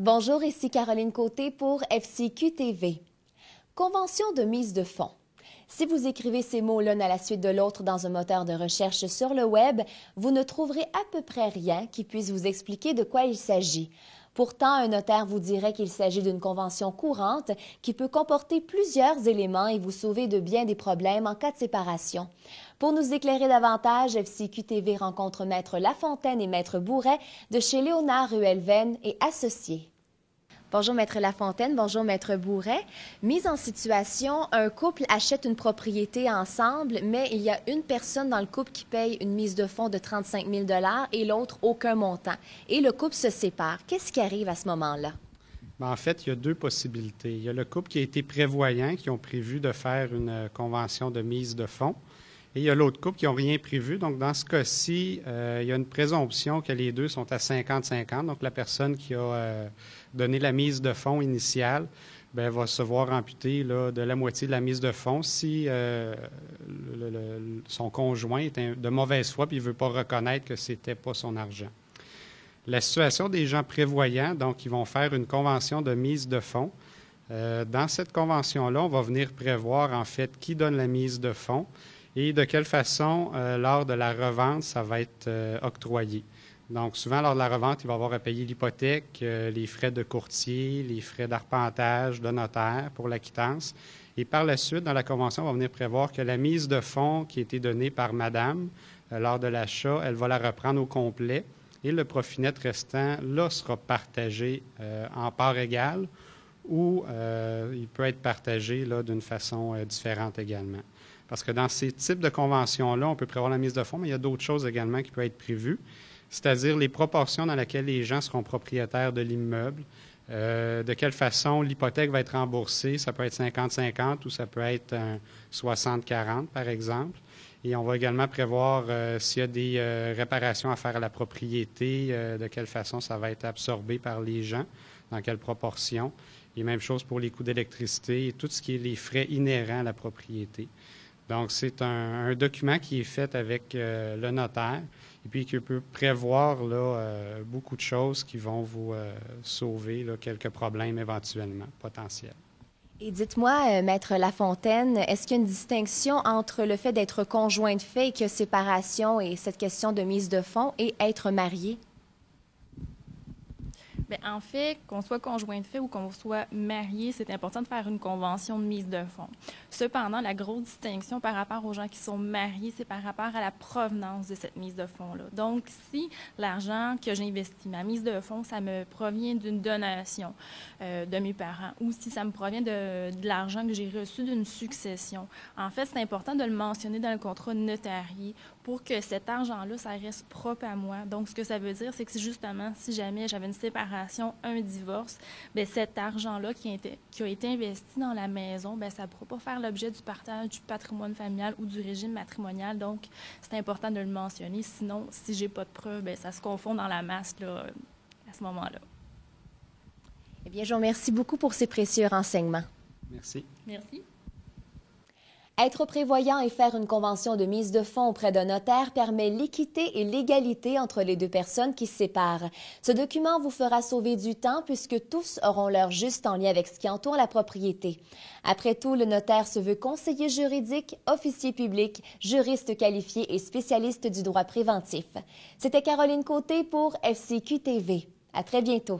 Bonjour, ici Caroline Côté pour FCQ TV. Convention de mise de fonds. Si vous écrivez ces mots l'un à la suite de l'autre dans un moteur de recherche sur le web, vous ne trouverez à peu près rien qui puisse vous expliquer de quoi il s'agit. Pourtant, un notaire vous dirait qu'il s'agit d'une convention courante qui peut comporter plusieurs éléments et vous sauver de bien des problèmes en cas de séparation. Pour nous éclairer davantage, FCQ TV rencontre Maître Lafontaine et Maître Bourret de chez Léonard Ruelven et Associés. Bonjour Maître Lafontaine, bonjour Maître Bourret. Mise en situation, un couple achète une propriété ensemble, mais il y a une personne dans le couple qui paye une mise de fonds de 35 000 $ et l'autre aucun montant. Et le couple se sépare. Qu'est-ce qui arrive à ce moment-là? En fait, il y a deux possibilités. Il y a le couple qui a été prévoyant, qui ont prévu de faire une convention de mise de fonds. Et il y a l'autre couple qui n'ont rien prévu. Donc, dans ce cas-ci, il y a une présomption que les deux sont à 50-50. Donc, la personne qui a donné la mise de fonds initiale va se voir amputer de la moitié de la mise de fonds si son conjoint est de mauvaise foi et il ne veut pas reconnaître que ce n'était pas son argent. La situation des gens prévoyants, donc, ils vont faire une convention de mise de fonds. Dans cette convention-là, on va venir prévoir, en fait, qui donne la mise de fonds et de quelle façon, lors de la revente, ça va être octroyé. Donc, souvent, lors de la revente, il va y avoir à payer l'hypothèque, les frais de courtier, les frais d'arpentage, de notaire pour la quittance. Et par la suite, dans la convention, on va venir prévoir que la mise de fonds qui a été donnée par madame lors de l'achat, elle va la reprendre au complet et le profit net restant, là, sera partagé en parts égales ou il peut être partagé d'une façon différente également. Parce que dans ces types de conventions-là, on peut prévoir la mise de fonds, mais il y a d'autres choses également qui peuvent être prévues, c'est-à-dire les proportions dans lesquelles les gens seront propriétaires de l'immeuble, de quelle façon l'hypothèque va être remboursée. Ça peut être 50-50 ou ça peut être 60-40, par exemple. Et on va également prévoir s'il y a des réparations à faire à la propriété, de quelle façon ça va être absorbé par les gens, dans quelle proportion. Et même chose pour les coûts d'électricité et tout ce qui est les frais inhérents à la propriété. Donc, c'est un document qui est fait avec le notaire et puis qui peut prévoir beaucoup de choses qui vont vous sauver quelques problèmes éventuellement potentiels. Et dites-moi, Maître Lafontaine, est-ce qu'il y a une distinction entre le fait d'être conjoint de fait et que séparation et cette question de mise de fonds et être marié? Bien, en fait, qu'on soit conjoint de fait ou qu'on soit marié, c'est important de faire une convention de mise de fonds. Cependant, la grosse distinction par rapport aux gens qui sont mariés, c'est par rapport à la provenance de cette mise de fonds-là. Donc, si l'argent que j'ai investi, ma mise de fonds, ça me provient d'une donation de mes parents ou si ça me provient de l'argent que j'ai reçu d'une succession, en fait, c'est important de le mentionner dans le contrat notarié pour que cet argent-là, ça reste propre à moi. Donc, ce que ça veut dire, c'est que justement, si jamais j'avais une séparation, un divorce, bien, cet argent-là qui a été investi dans la maison, bien, ça ne pourra pas faire l'objet du partage du patrimoine familial ou du régime matrimonial. Donc, c'est important de le mentionner. Sinon, si je n'ai pas de preuves, bien, ça se confond dans la masse là, à ce moment-là. Eh bien, je vous remercie beaucoup pour ces précieux renseignements. Merci. Merci. Être prévoyant et faire une convention de mise de fonds auprès d'un notaire permet l'équité et l'égalité entre les deux personnes qui se séparent. Ce document vous fera sauver du temps puisque tous auront leur juste en lien avec ce qui entoure la propriété. Après tout, le notaire se veut conseiller juridique, officier public, juriste qualifié et spécialiste du droit préventif. C'était Caroline Côté pour FCQ TV. À très bientôt.